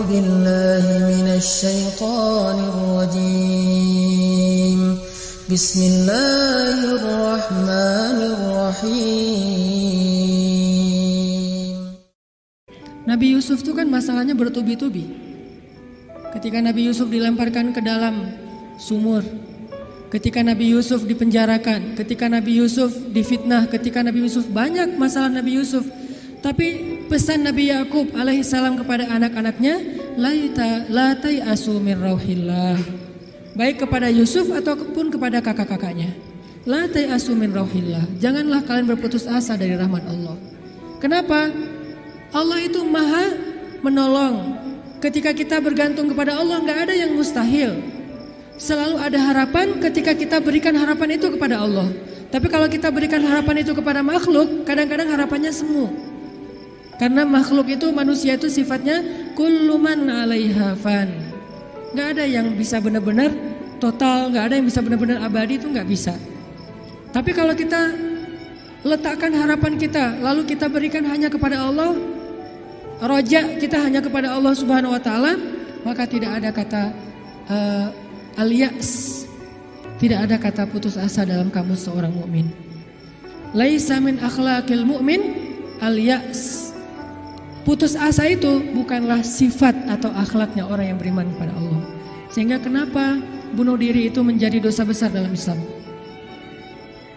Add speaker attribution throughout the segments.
Speaker 1: بالله من الشيطان الرجيم بسم الله الرحمن الرحيم.
Speaker 2: Nabi Yusuf itu kan masalahnya bertubi-tubi. Ketika Nabi Yusuf dilemparkan ke dalam sumur, ketika Nabi Yusuf dipenjarakan, ketika Nabi Yusuf difitnah, ketika Nabi Yusuf, banyak masalah Nabi Yusuf. Tapi pesan Nabi Yakub alaihissalam kepada anak-anaknya, la tai'asu min rauhillah. Baik kepada Yusuf ataupun kepada kakak-kakaknya. La tai'asu min rauhillah. Janganlah kalian berputus asa dari rahmat Allah. Kenapa? Allah itu maha menolong. Ketika kita bergantung kepada Allah, gak ada yang mustahil. Selalu ada harapan ketika kita berikan harapan itu kepada Allah. Tapi kalau kita berikan harapan itu kepada makhluk, kadang-kadang harapannya semu. Karena makhluk itu, manusia itu sifatnya kullu man 'alaiha fan. Gak ada yang bisa benar-benar total, gak ada yang bisa benar-benar abadi, itu gak bisa. Tapi kalau kita letakkan harapan kita, lalu kita berikan hanya kepada Allah, roja kita hanya kepada Allah Subhanahu wa taala, maka tidak ada kata al-ya's. Tidak ada kata putus asa dalam kamus seorang mukmin. Laisa min akhlaqil mu'min al-ya's. Putus asa itu bukanlah sifat atau akhlaknya orang yang beriman kepada Allah. Sehingga kenapa bunuh diri itu menjadi dosa besar dalam Islam?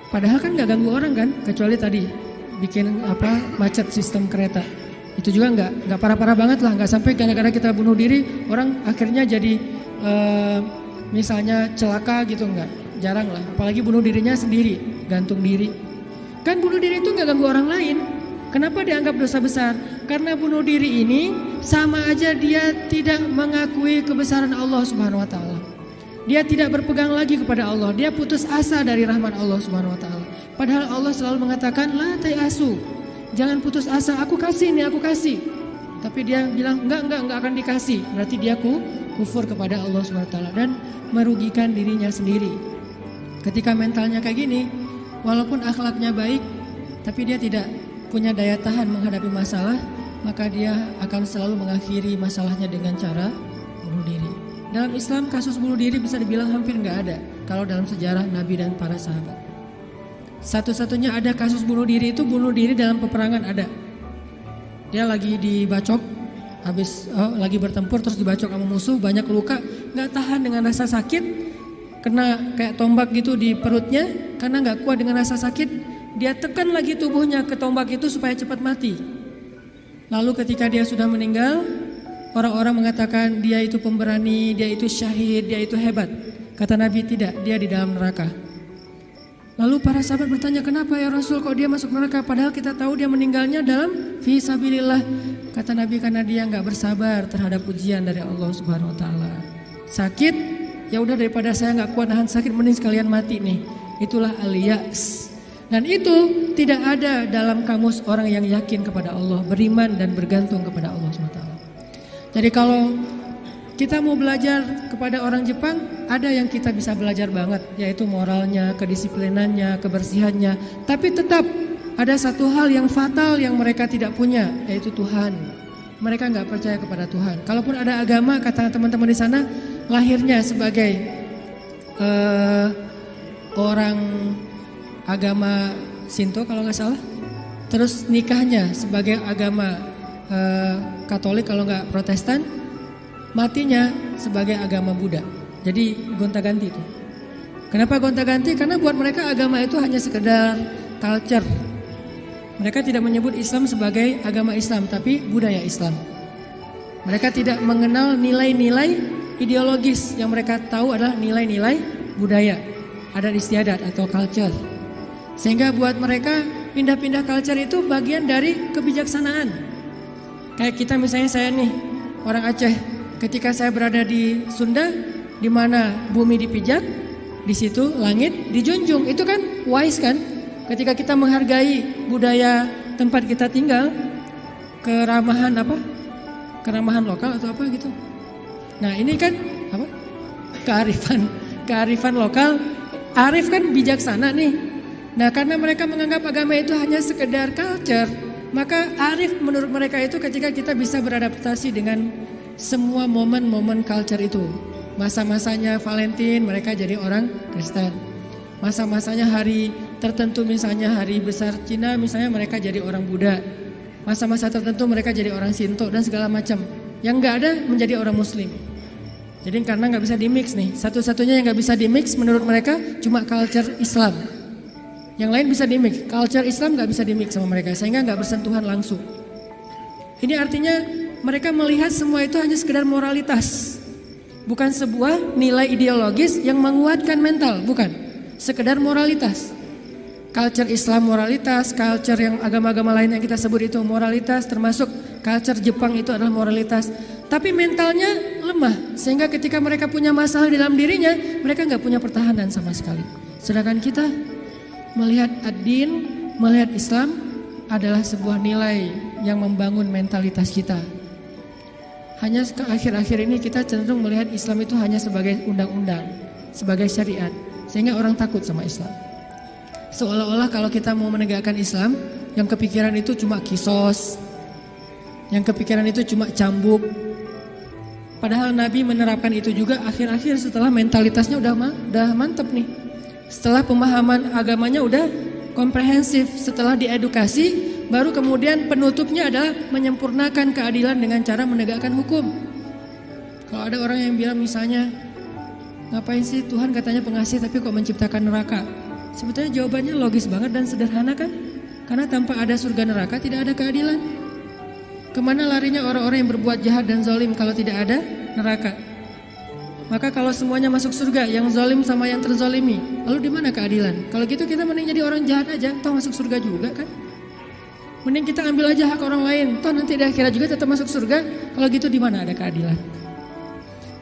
Speaker 2: Padahal kan gak ganggu orang kan, kecuali tadi bikin macet sistem kereta. Itu juga nggak parah-parah banget lah, nggak sampai gara-gara kita bunuh diri orang akhirnya jadi misalnya celaka gitu, nggak, jarang lah. Apalagi bunuh dirinya sendiri, gantung diri. Kan bunuh diri itu nggak ganggu orang lain. Kenapa dianggap dosa besar? Karena bunuh diri ini sama aja dia tidak mengakui kebesaran Allah Subhanahu wa taala. Dia tidak berpegang lagi kepada Allah, dia putus asa dari rahmat Allah Subhanahu wa taala. Padahal Allah selalu mengatakan la tai'asu. Jangan putus asa, aku kasih nih, aku kasih. Tapi dia bilang enggak akan dikasih. Berarti dia kufur kepada Allah SWT dan merugikan dirinya sendiri. Ketika mentalnya kayak gini, walaupun akhlaknya baik, tapi dia tidak punya daya tahan menghadapi masalah, maka dia akan selalu mengakhiri masalahnya dengan cara bunuh diri. Dalam Islam kasus bunuh diri bisa dibilang hampir enggak ada kalau dalam sejarah Nabi dan para sahabat. Satu-satunya ada kasus bunuh diri itu bunuh diri dalam peperangan ada. Dia lagi dibacok, lagi bertempur terus dibacok sama musuh, banyak luka, nggak tahan dengan rasa sakit, kena kayak tombak gitu di perutnya, karena nggak kuat dengan rasa sakit, dia tekan lagi tubuhnya ke tombak itu supaya cepat mati. Lalu ketika dia sudah meninggal, orang-orang mengatakan dia itu pemberani, dia itu syahid, dia itu hebat. Kata Nabi tidak, dia di dalam neraka. Lalu para sahabat bertanya, kenapa ya Rasul kok dia masuk neraka? Padahal kita tahu dia meninggalnya dalam fi sabilillah. Kata Nabi, karena dia nggak bersabar terhadap ujian dari Allah Subhanahu Wa Taala. Sakit, ya udah daripada saya nggak kuat nahan sakit, mending sekalian mati nih. Itulah al-ya's. Dan itu tidak ada dalam kamus orang yang yakin kepada Allah, beriman dan bergantung kepada Allah Subhanahu Wa Taala. Jadi kalau kita mau belajar kepada orang Jepang, ada yang kita bisa belajar banget, yaitu moralnya, kedisiplinannya, kebersihannya. Tapi tetap ada satu hal yang fatal yang mereka tidak punya, yaitu Tuhan. Mereka nggak percaya kepada Tuhan. Kalaupun ada agama, kata teman-teman di sana, lahirnya sebagai orang agama Shinto kalau nggak salah, terus nikahnya sebagai agama Katolik kalau nggak Protestan, matinya sebagai agama Buddha. Jadi gonta-ganti itu. Kenapa gonta-ganti? Karena buat mereka agama itu hanya sekedar culture. Mereka tidak menyebut Islam sebagai agama Islam, tapi budaya Islam. Mereka tidak mengenal nilai-nilai ideologis, yang mereka tahu adalah nilai-nilai budaya, adat istiadat atau culture. Sehingga buat mereka pindah-pindah culture itu bagian dari kebijaksanaan. Kayak kita misalnya, saya nih orang Aceh. Ketika saya berada di Sunda, di mana bumi dipijak, di situ langit dijunjung. Itu kan wise kan? Ketika kita menghargai budaya tempat kita tinggal, keramahan lokal atau apa gitu. Nah ini kan apa? Kearifan lokal. Arif kan bijaksana nih. Nah karena mereka menganggap agama itu hanya sekedar culture, maka arif menurut mereka itu ketika kita bisa beradaptasi dengan semua momen-momen culture itu. Masa-masanya Valentine mereka jadi orang Kristen. Masa-masanya hari tertentu misalnya hari besar Cina misalnya mereka jadi orang Buddha. Masa-masa tertentu mereka jadi orang Shinto dan segala macam. Yang nggak ada menjadi orang Muslim. Jadi karena nggak bisa dimix nih. Satu-satunya yang nggak bisa dimix menurut mereka cuma culture Islam. Yang lain bisa dimix. Culture Islam nggak bisa dimix sama mereka sehingga nggak bersentuhan langsung. Ini artinya mereka melihat semua itu hanya sekedar moralitas. Bukan sebuah nilai ideologis yang menguatkan mental, bukan. Sekedar moralitas. Culture Islam moralitas, culture yang agama-agama lain yang kita sebut itu moralitas, termasuk culture Jepang itu adalah moralitas. Tapi mentalnya lemah, sehingga ketika mereka punya masalah dalam dirinya, mereka nggak punya pertahanan sama sekali. Sedangkan kita melihat ad-din, melihat Islam adalah sebuah nilai yang membangun mentalitas kita. Hanya ke akhir-akhir ini kita cenderung melihat Islam itu hanya sebagai undang-undang, sebagai syariat, sehingga orang takut sama Islam. Seolah-olah kalau kita mau menegakkan Islam, yang kepikiran itu cuma kisos, yang kepikiran itu cuma cambuk. Padahal Nabi menerapkan itu juga akhir-akhir setelah mentalitasnya udah mantep nih. Setelah pemahaman agamanya udah komprehensif, setelah diedukasi, baru kemudian penutupnya adalah menyempurnakan keadilan dengan cara menegakkan hukum. Kalau ada orang yang bilang misalnya, ngapain sih Tuhan katanya pengasih tapi kok menciptakan neraka? Sebetulnya jawabannya logis banget dan sederhana kan? Karena tanpa ada surga neraka tidak ada keadilan. Kemana larinya orang-orang yang berbuat jahat dan zalim kalau tidak ada neraka? Maka kalau semuanya masuk surga, yang zalim sama yang terzalimi, lalu di mana keadilan? Kalau gitu kita mending jadi orang jahat aja, toh masuk surga juga kan? Mending kita ambil aja hak orang lain, toh nanti di akhirat juga tetap masuk surga. Kalau gitu di mana ada keadilan?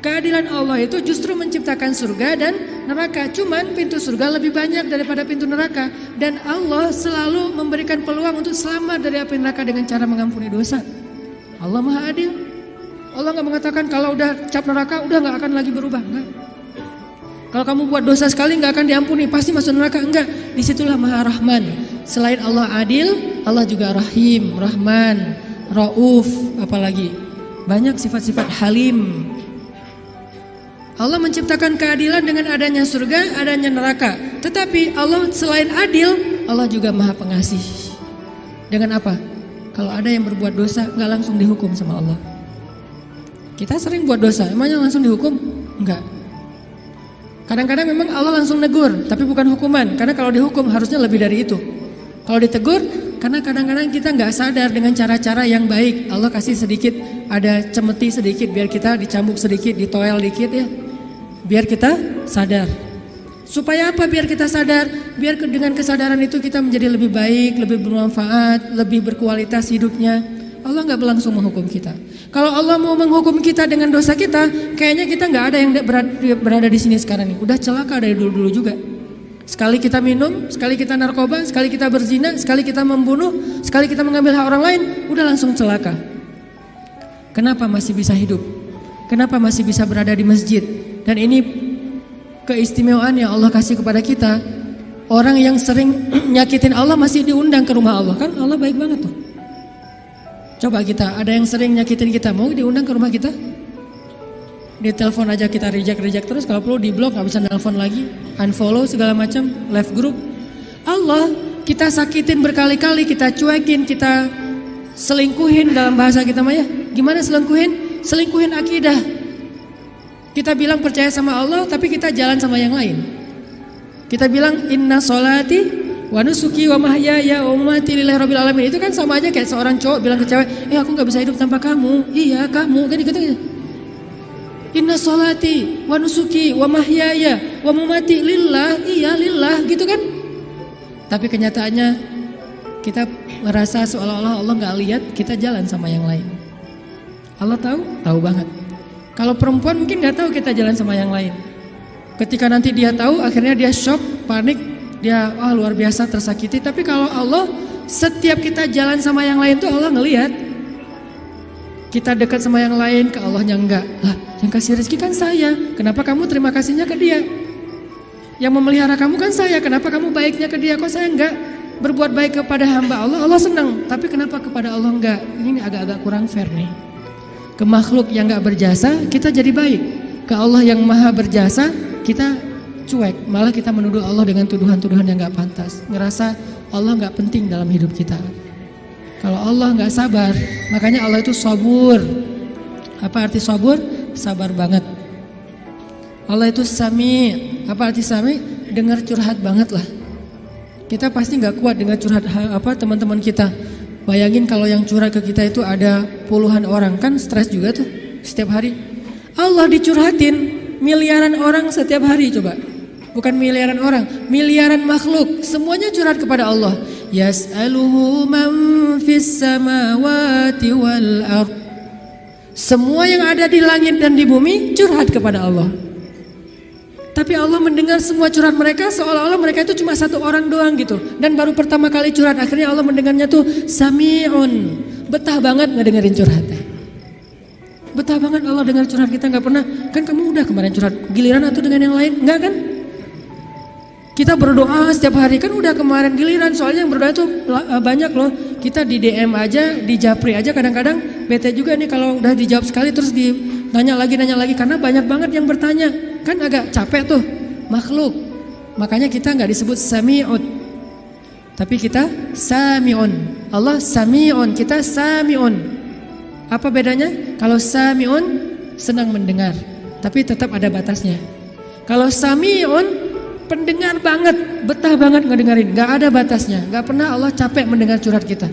Speaker 2: Keadilan Allah itu justru menciptakan surga dan neraka. Cuman pintu surga lebih banyak daripada pintu neraka. Dan Allah selalu memberikan peluang untuk selamat dari api neraka dengan cara mengampuni dosa. Allah Maha Adil. Allah gak mengatakan kalau udah cap neraka udah gak akan lagi berubah. Enggak. Kalau kamu buat dosa sekali gak akan diampuni, pasti masuk neraka. Enggak. Disitulah Maha Rahman. Selain Allah adil, Allah juga Rahim, Rahman, Rauf, apalagi banyak sifat-sifat Halim. Allah menciptakan keadilan dengan adanya surga, adanya neraka. Tetapi Allah selain adil, Allah juga Maha Pengasih. Dengan apa? Kalau ada yang berbuat dosa gak langsung dihukum sama Allah. Kita sering buat dosa, emangnya langsung dihukum? Enggak. Kadang-kadang memang Allah langsung negur, tapi bukan hukuman. Karena kalau dihukum harusnya lebih dari itu. Kalau ditegur, karena kadang-kadang kita nggak sadar dengan cara-cara yang baik. Allah kasih sedikit, ada cemeti sedikit biar kita dicambuk sedikit, ditoel dikit ya. Biar kita sadar. Supaya apa biar kita sadar? Biar dengan kesadaran itu kita menjadi lebih baik, lebih bermanfaat, lebih berkualitas hidupnya. Allah nggak langsung menghukum kita. Kalau Allah mau menghukum kita dengan dosa kita, kayaknya kita nggak ada yang berada di sini sekarang nih. Udah celaka dari dulu-dulu juga. Sekali kita minum, sekali kita narkoba, sekali kita berzina, sekali kita membunuh, sekali kita mengambil hak orang lain, udah langsung celaka. Kenapa masih bisa hidup? Kenapa masih bisa berada di masjid? Dan ini keistimewaan yang Allah kasih kepada kita. Orang yang sering nyakitin Allah masih diundang ke rumah Allah. Kan Allah baik banget tuh. Coba kita, ada yang sering nyakitin kita, mau diundang ke rumah kita? Di telepon aja kita reject terus, kalau perlu di blok, gak bisa nelfon lagi, unfollow segala macam, left group. Allah kita sakitin berkali-kali, kita cuekin, kita selingkuhin dalam bahasa kita Maya. Gimana selingkuhin? Selingkuhin akidah. Kita bilang percaya sama Allah, tapi kita jalan sama yang lain. Kita bilang inna sholati wa nusuki wa mahyaya wa mamati lillahi rabbil alamin. Itu kan sama aja kayak seorang cowok bilang ke cewek, aku gak bisa hidup tanpa kamu. Iya kamu, kan gitu. Inna sholati wa nusuki wa mahyaya wa mamati lillah. Iya lillah gitu kan. Tapi kenyataannya kita merasa seolah-olah Allah gak lihat, kita jalan sama yang lain. Allah tahu? Tahu banget. Kalau perempuan mungkin gak tahu kita jalan sama yang lain. Ketika nanti dia tahu, akhirnya dia shock, panik, dia luar biasa tersakiti. Tapi kalau Allah, setiap kita jalan sama yang lain tuh Allah ngelihat. Kita dekat sama yang lain, ke Allahnya enggak. Lah, yang kasih rezeki kan saya. Kenapa kamu terima kasihnya ke dia? Yang memelihara kamu kan saya. Kenapa kamu baiknya ke dia? Kok saya enggak berbuat baik kepada hamba Allah? Allah senang. Tapi kenapa kepada Allah enggak? Ini agak-agak kurang fair nih. Ke makhluk yang gak berjasa kita jadi baik. Ke Allah yang maha berjasa kita cuek. Malah kita menuduh Allah dengan tuduhan-tuduhan yang gak pantas. Ngerasa Allah gak penting dalam hidup kita. Kalau Allah gak sabar, makanya Allah itu sabur. Apa arti sabur? Sabar banget. Allah itu sami. Apa arti sami? Dengar curhat banget lah. Kita pasti gak kuat dengar curhat teman-teman kita. Bayangin kalau yang curhat ke kita itu ada puluhan orang, kan stres juga tuh setiap hari. Allah dicurhatin miliaran orang setiap hari, coba. Bukan miliaran orang, miliaran makhluk, semuanya curhat kepada Allah. Yas'aluhu man fis samawati wal ard. Semua yang ada di langit dan di bumi curhat kepada Allah. Tapi Allah mendengar semua curhat mereka seolah-olah mereka itu cuma satu orang doang gitu. Dan baru pertama kali curhat, akhirnya Allah mendengarnya tuh sami'un. Betah banget ngedengerin curhatnya. Betah banget Allah dengar curhat kita, gak pernah. Kan kamu udah kemarin curhat, giliran atau dengan yang lain? Enggak kan? Kita berdoa setiap hari, kan udah kemarin giliran. Soalnya yang berdoa itu banyak loh. Kita di DM aja, di japri aja kadang-kadang bete juga nih kalau udah dijawab sekali terus nanya lagi. Karena banyak banget yang bertanya. Kan agak capek tuh makhluk. Makanya kita gak disebut sami'ud, tapi kita sami'un. Allah sami'un, kita sami'un. Apa bedanya? Kalau sami'un senang mendengar, tapi tetap ada batasnya. Kalau sami'un pendengar banget, betah banget ngedengerin, gak ada batasnya. Gak pernah Allah capek mendengar curhat kita.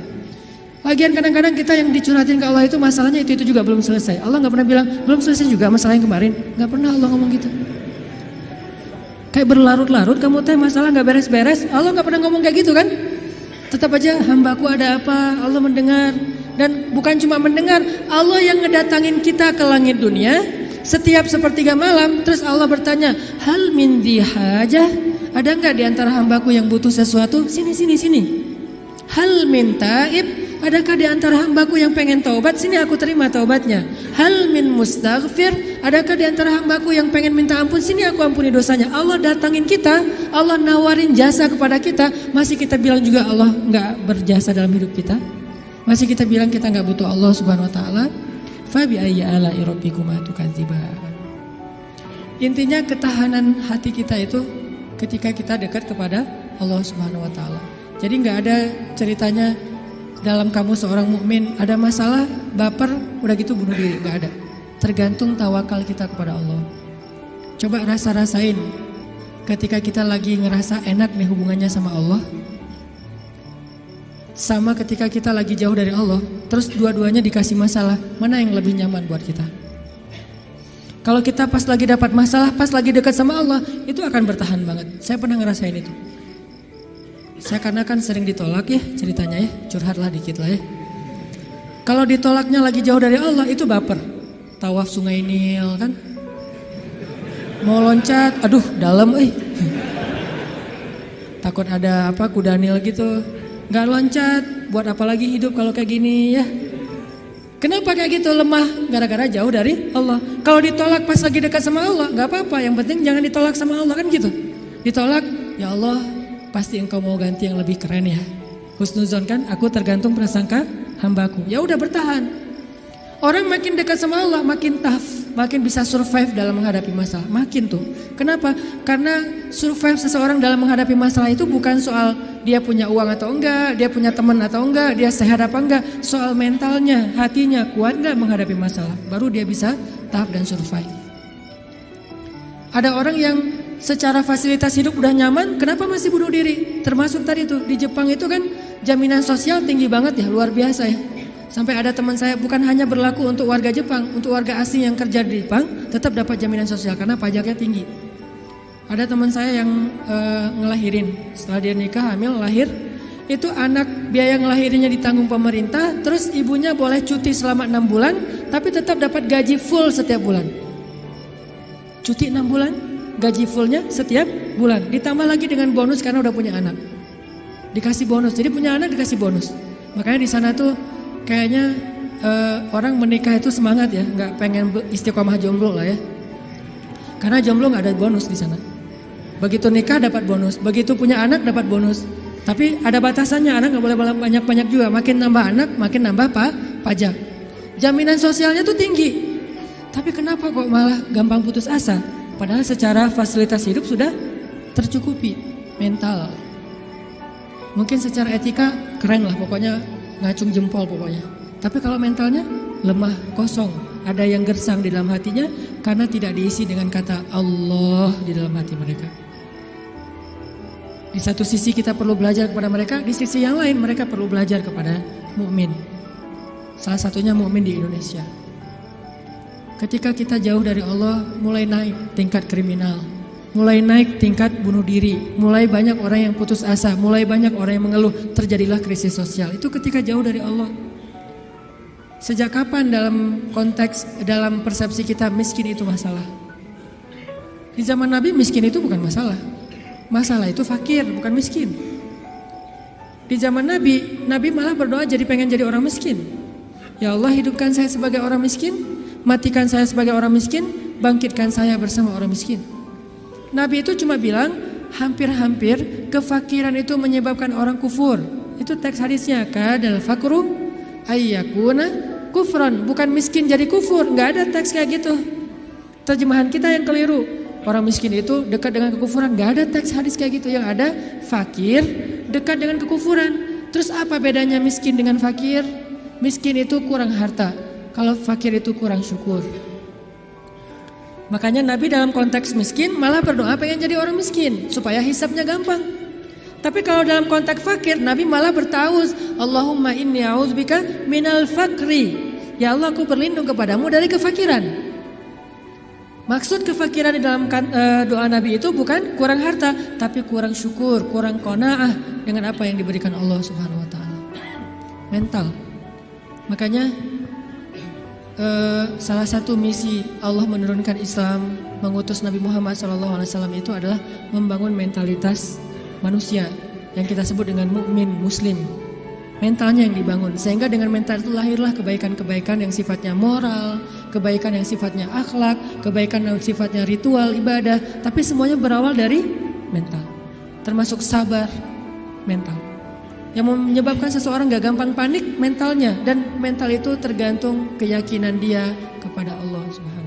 Speaker 2: Lagian kadang-kadang kita yang dicurhatin ke Allah itu masalahnya itu juga belum selesai. Allah gak pernah bilang belum selesai juga masalah yang kemarin. Gak pernah Allah ngomong gitu. Kayak berlarut-larut kamu teh masalah gak beres-beres. Allah gak pernah ngomong kayak gitu kan. Tetap aja hambaku ada apa, Allah mendengar. Dan bukan cuma mendengar, Allah yang ngedatangin kita ke langit dunia setiap sepertiga malam. Terus Allah bertanya, hal min dihajah, ada gak di antara hambaku yang butuh sesuatu? Sini. Hal min taib, adakah di antara hambaku yang pengen taubat? Sini aku terima taubatnya. Hal min mustaghfir, adakah di antara hambaku yang pengen minta ampun? Sini aku ampuni dosanya. Allah datangin kita, Allah nawarin jasa kepada kita. Masih kita bilang juga Allah gak berjasa dalam hidup kita? Masih kita bilang kita gak butuh Allah subhanahu wa ta'ala? Fabi ayyi ala'i rabbikuma tukadziban. Intinya ketahanan hati kita itu ketika kita dekat kepada Allah subhanahu wa ta'ala. Jadi gak ada ceritanya dalam kamu seorang mukmin ada masalah, baper, udah gitu bunuh diri, gak ada. Tergantung tawakal kita kepada Allah. Coba rasain ketika kita lagi ngerasa enak nih hubungannya sama Allah, sama ketika kita lagi jauh dari Allah, terus dua-duanya dikasih masalah, mana yang lebih nyaman buat kita? Kalau kita pas lagi dapat masalah, pas lagi dekat sama Allah, itu akan bertahan banget. Saya pernah ngerasain itu. Saya karena kan sering ditolak ya ceritanya ya, curhatlah dikit lah ya. Kalau ditolaknya lagi jauh dari Allah itu baper. Tawaf Sungai Nil kan. Mau loncat, aduh dalam Takut ada kuda Nil gitu. Gak loncat, buat apa lagi hidup kalau kayak gini ya. Kenapa kayak gitu? Lemah gara-gara jauh dari Allah. Kalau ditolak pas lagi dekat sama Allah, gak apa-apa, yang penting jangan ditolak sama Allah kan gitu. Ditolak, ya Allah pasti engkau mau ganti yang lebih keren ya. Husnuzon kan, aku tergantung prasangka hambaku. Ya udah bertahan. Orang makin dekat sama Allah makin tough, makin bisa survive dalam menghadapi masalah. Makin tuh. Kenapa? Karena survive seseorang dalam menghadapi masalah itu bukan soal dia punya uang atau enggak, dia punya teman atau enggak, dia sehat apa enggak. Soal mentalnya, hatinya kuat enggak menghadapi masalah. Baru dia bisa tough dan survive. Ada orang yang secara fasilitas hidup udah nyaman, kenapa masih bunuh diri? Termasuk tadi tuh di Jepang itu kan jaminan sosial tinggi banget ya, luar biasa ya. Sampai ada teman saya bukan hanya berlaku untuk warga Jepang, untuk warga asing yang kerja di Jepang tetap dapat jaminan sosial karena pajaknya tinggi. Ada teman saya yang ngelahirin, setelah dia nikah hamil lahir, itu anak biaya ngelahirinnya ditanggung pemerintah, terus ibunya boleh cuti selama 6 bulan, tapi tetap dapat gaji full setiap bulan. Cuti 6 bulan, gaji fullnya setiap bulan, ditambah lagi dengan bonus karena udah punya anak. Dikasih bonus, jadi punya anak dikasih bonus. Makanya di sana tuh kayaknya orang menikah itu semangat ya, nggak pengen istiqomah jomblo lah ya. Karena jomblo nggak ada bonus di sana. Begitu nikah dapat bonus, begitu punya anak dapat bonus. Tapi ada batasannya, anak nggak boleh banyak-banyak juga. Makin nambah anak, makin nambah pajak. Jaminan sosialnya tuh tinggi. Tapi kenapa kok malah gampang putus asa? Padahal secara fasilitas hidup sudah tercukupi. Mental. Mungkin secara etika keren lah, pokoknya ngacung jempol pokoknya. Tapi kalau mentalnya lemah, kosong. Ada yang gersang di dalam hatinya karena tidak diisi dengan kata Allah di dalam hati mereka. Di satu sisi kita perlu belajar kepada mereka, di sisi yang lain mereka perlu belajar kepada mukmin. Salah satunya mukmin di Indonesia. Ketika kita jauh dari Allah, mulai naik tingkat kriminal, mulai naik tingkat bunuh diri, mulai banyak orang yang putus asa, mulai banyak orang yang mengeluh, terjadilah krisis sosial. Itu ketika jauh dari Allah. Sejak kapan dalam persepsi kita miskin itu masalah? Di zaman Nabi miskin itu bukan masalah. Masalah itu fakir, bukan miskin. Di zaman Nabi malah berdoa jadi pengen jadi orang miskin. Ya Allah, hidupkan saya sebagai orang miskin, matikan saya sebagai orang miskin, bangkitkan saya bersama orang miskin. Nabi itu cuma bilang hampir-hampir kefakiran itu menyebabkan orang kufur. Itu teks hadisnya, kadal fakru ayyakuna kufran, bukan miskin jadi kufur. Nggak ada teks kayak gitu. Terjemahan kita yang keliru. Orang miskin itu dekat dengan kekufuran. Nggak ada teks hadis kayak gitu. Yang ada fakir dekat dengan kekufuran. Terus apa bedanya miskin dengan fakir? Miskin itu kurang harta, kalau fakir itu kurang syukur. Makanya Nabi dalam konteks miskin malah berdoa pengen jadi orang miskin supaya hisabnya gampang. Tapi kalau dalam konteks fakir, Nabi malah bertauz, Allahumma inni a'udzubika minal fakri. Ya Allah, aku berlindung kepadamu dari kefakiran. Maksud kefakiran di dalam doa Nabi itu bukan kurang harta, tapi kurang syukur, kurang qanaah dengan apa yang diberikan Allah Subhanahu wa taala. Mental. Makanya salah satu misi Allah menurunkan Islam, mengutus Nabi Muhammad SAW itu adalah membangun mentalitas manusia yang kita sebut dengan mukmin muslim. Mentalnya yang dibangun, sehingga dengan mental itu lahirlah kebaikan-kebaikan yang sifatnya moral, kebaikan yang sifatnya akhlak, kebaikan yang sifatnya ritual, ibadah. Tapi semuanya berawal dari mental, termasuk sabar, mental. Yang menyebabkan seseorang gak gampang panik, mentalnya. Dan mental itu tergantung keyakinan dia kepada Allah Subhanahu.